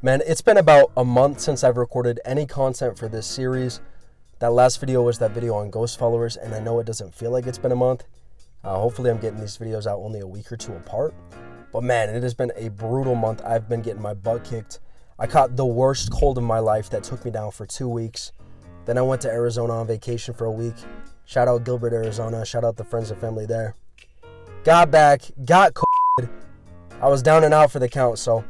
Man, it's been about a month since I've recorded any content for this series. That last video was that video on ghost followers, and I know it doesn't feel like it's been a month. Hopefully I'm getting these videos out only a week or two apart. But man, it has been a brutal month. I've been getting my butt kicked. I caught the worst cold of my life that took me down for 2 weeks. Then I went to Arizona on vacation for a week. Shout out Gilbert, Arizona. Shout out the friends and family there. Got back, got COVID. I was down and out for the count, so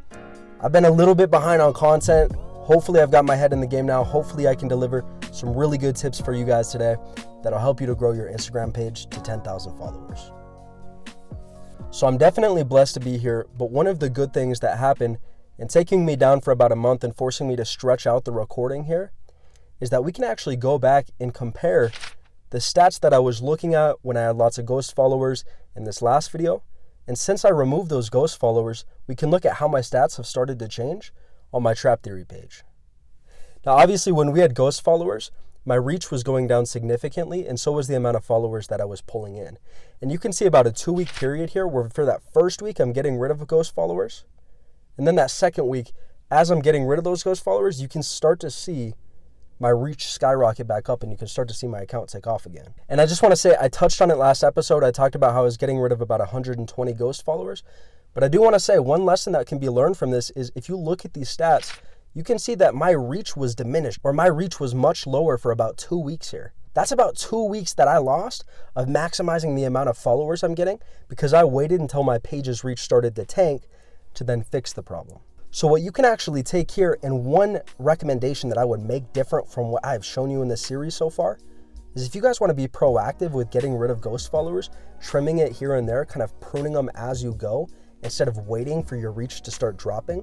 I've been a little bit behind on content. Hopefully I've got my head in the game now. Hopefully I can deliver some really good tips for you guys today that'll help you to grow your Instagram page to 10,000 followers. So I'm definitely blessed to be here, but one of the good things that happened in taking me down for about a month and forcing me to stretch out the recording here is that we can actually go back and compare the stats that I was looking at when I had lots of ghost followers in this last video. And since I removed those ghost followers, we can look at how my stats have started to change on my Trap Theory page. Now, obviously, when we had ghost followers, my reach was going down significantly, and so was the amount of followers that I was pulling in. And you can see about a 2-week period here where for that first week, I'm getting rid of ghost followers. And then that second week, as I'm getting rid of those ghost followers, you can start to see my reach skyrocket back up, and you can start to see my account take off again. And I just want to say, I touched on it last episode. I talked about how I was getting rid of about 120 ghost followers. But I do want to say one lesson that can be learned from this is if you look at these stats, you can see that my reach was diminished, or my reach was much lower for about 2 weeks here. That's about 2 weeks that I lost of maximizing the amount of followers I'm getting because I waited until my page's reach started to tank to then fix the problem. So what you can actually take here, and one recommendation that I would make different from what I've shown you in this series so far, is if you guys want to be proactive with getting rid of ghost followers, trimming it here and there, kind of pruning them as you go, instead of waiting for your reach to start dropping,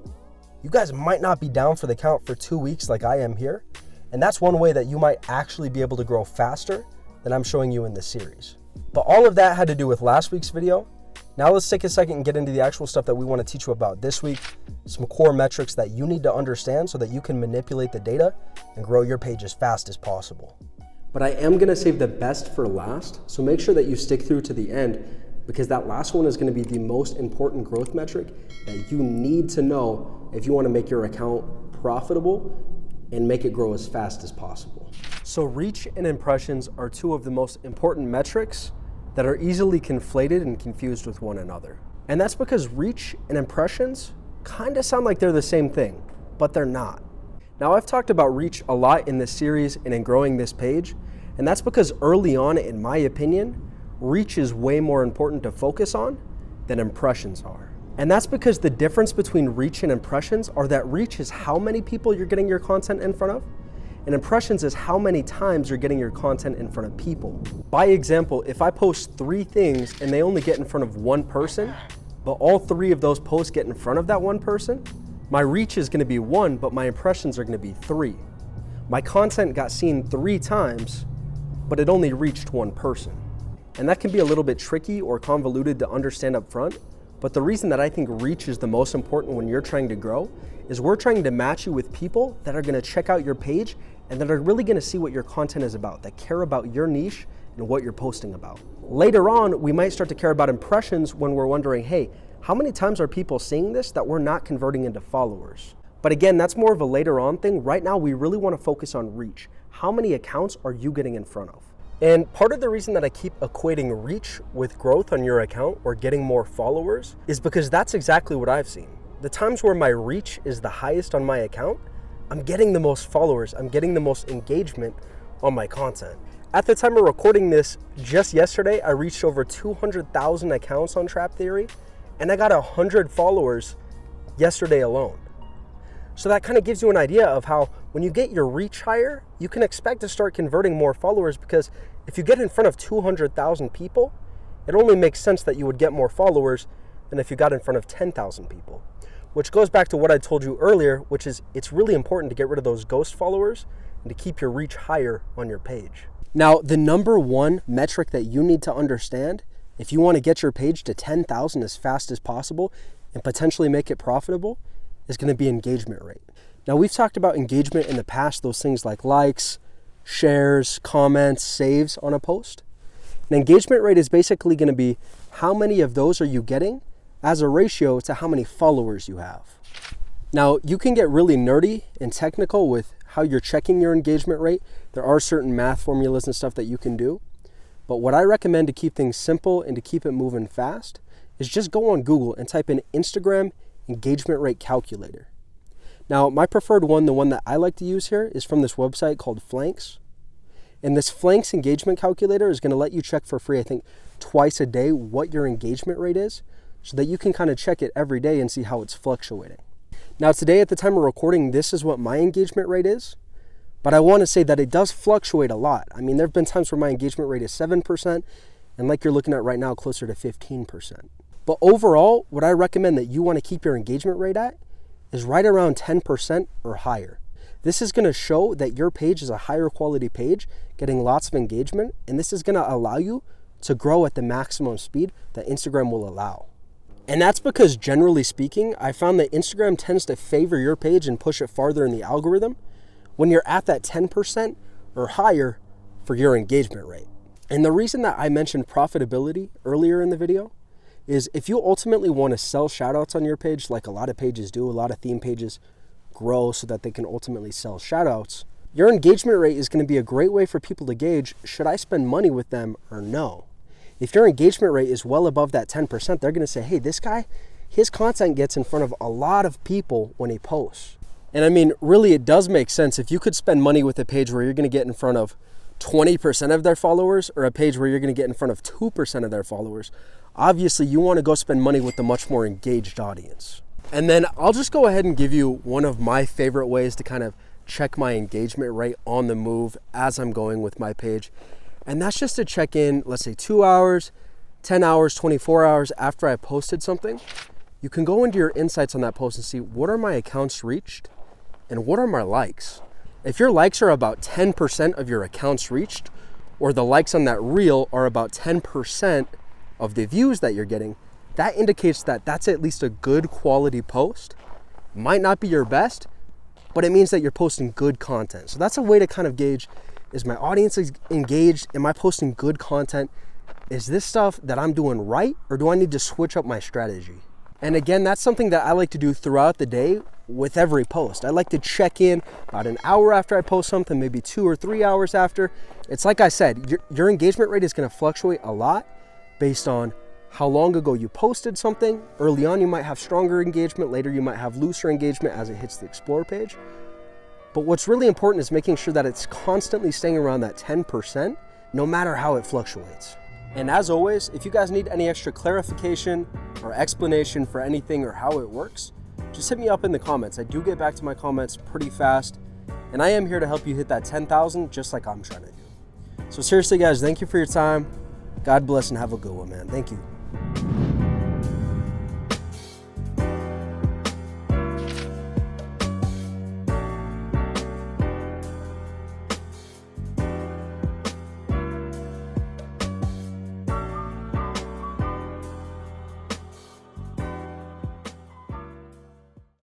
you guys might not be down for the count for 2 weeks like I am here. And that's one way that you might actually be able to grow faster than I'm showing you in this series. But all of that had to do with last week's video. Now let's take a second and get into the actual stuff that we want to teach you about this week. Some core metrics that you need to understand so that you can manipulate the data and grow your page as fast as possible. But I am going to save the best for last, so make sure that you stick through to the end, because that last one is going to be the most important growth metric that you need to know if you want to make your account profitable and make it grow as fast as possible. So reach and impressions are two of the most important metrics that are easily conflated and confused with one another. And that's because reach and impressions kind of sound like they're the same thing, but they're not. Now, I've talked about reach a lot in this series and in growing this page, and that's because early on, in my opinion, reach is way more important to focus on than impressions are. And that's because the difference between reach and impressions are that reach is how many people you're getting your content in front of, and impressions is how many times you're getting your content in front of people. By example, if I post 3 things and they only get in front of one person, but all 3 of those posts get in front of that one person, my reach is gonna be 1, but my impressions are gonna be 3. My content got seen 3 times, but it only reached 1 person. And that can be a little bit tricky or convoluted to understand up front, but the reason that I think reach is the most important when you're trying to grow is we're trying to match you with people that are gonna check out your page and that are really gonna see what your content is about, that care about your niche and what you're posting about. Later on, we might start to care about impressions when we're wondering, hey, how many times are people seeing this that we're not converting into followers? But again, that's more of a later on thing. Right now, we really wanna focus on reach. How many accounts are you getting in front of? And part of the reason that I keep equating reach with growth on your account or getting more followers is because that's exactly what I've seen. The times where my reach is the highest on my account, I'm getting the most followers, I'm getting the most engagement on my content. At the time of recording this, just yesterday, I reached over 200,000 accounts on Trap Theory, and I got 100 followers yesterday alone. So that kind of gives you an idea of how when you get your reach higher, you can expect to start converting more followers, because if you get in front of 200,000 people, it only makes sense that you would get more followers than if you got in front of 10,000 people. Which goes back to what I told you earlier, which is it's really important to get rid of those ghost followers and to keep your reach higher on your page. Now, the number one metric that you need to understand if you want to get your page to 10,000 as fast as possible and potentially make it profitable is going to be engagement rate. Now, we've talked about engagement in the past, those things like likes, shares, comments, saves on a post. And engagement rate is basically going to be how many of those are you getting as a ratio to how many followers you have. Now, you can get really nerdy and technical with how you're checking your engagement rate. There are certain math formulas and stuff that you can do. But what I recommend to keep things simple and to keep it moving fast is just go on Google and type in Instagram engagement rate calculator. Now, my preferred one, the one that I like to use here, is from this website called Flanks. And this Flanks engagement calculator is going to let you check for free, I think, twice a day what your engagement rate is, so that you can kind of check it every day and see how it's fluctuating. Now, today at the time of recording, this is what my engagement rate is, but I want to say that it does fluctuate a lot. I mean, there have been times where my engagement rate is 7%, and like you're looking at right now, closer to 15%. But overall, what I recommend that you want to keep your engagement rate at is right around 10% or higher. This is going to show that your page is a higher quality page, getting lots of engagement, and this is going to allow you to grow at the maximum speed that Instagram will allow. And that's because, generally speaking, I found that Instagram tends to favor your page and push it farther in the algorithm when you're at that 10% or higher for your engagement rate. And the reason that I mentioned profitability earlier in the video is if you ultimately want to sell shoutouts on your page, like a lot of pages do, a lot of theme pages grow so that they can ultimately sell shoutouts, your engagement rate is going to be a great way for people to gauge, should I spend money with them or no? If your engagement rate is well above that 10%, they're going to say, hey, this guy, his content gets in front of a lot of people when he posts. And I mean, really, it does make sense. If you could spend money with a page where you're going to get in front of 20% of their followers, or a page where you're going to get in front of 2% of their followers, obviously you want to go spend money with the much more engaged audience. And then I'll just go ahead and give you one of my favorite ways to kind of check my engagement rate on the move as I'm going with my page. And that's just to check in, let's say 2 hours, 10 hours, 24 hours after I posted something. You can go into your insights on that post and see what are my accounts reached and what are my likes. If your likes are about 10% of your accounts reached, or the likes on that reel are about 10% of the views that you're getting, that indicates that that's at least a good quality post. Might not be your best, but it means that you're posting good content. So that's a way to kind of gauge, is my audience engaged? Am I posting good content? Is this stuff that I'm doing right, or do I need to switch up my strategy? And again, that's something that I like to do throughout the day with every post. I like to check in about an hour after I post something, maybe 2 or 3 hours after. It's like I said, your engagement rate is going to fluctuate a lot based on how long ago you posted something. Early on, you might have stronger engagement. Later, you might have looser engagement as it hits the Explore page. But what's really important is making sure that it's constantly staying around that 10%, no matter how it fluctuates. And as always, if you guys need any extra clarification or explanation for anything or how it works, just hit me up in the comments. I do get back to my comments pretty fast, and I am here to help you hit that 10,000 just like I'm trying to do. So seriously, guys, thank you for your time. God bless and have a good one, man. Thank you.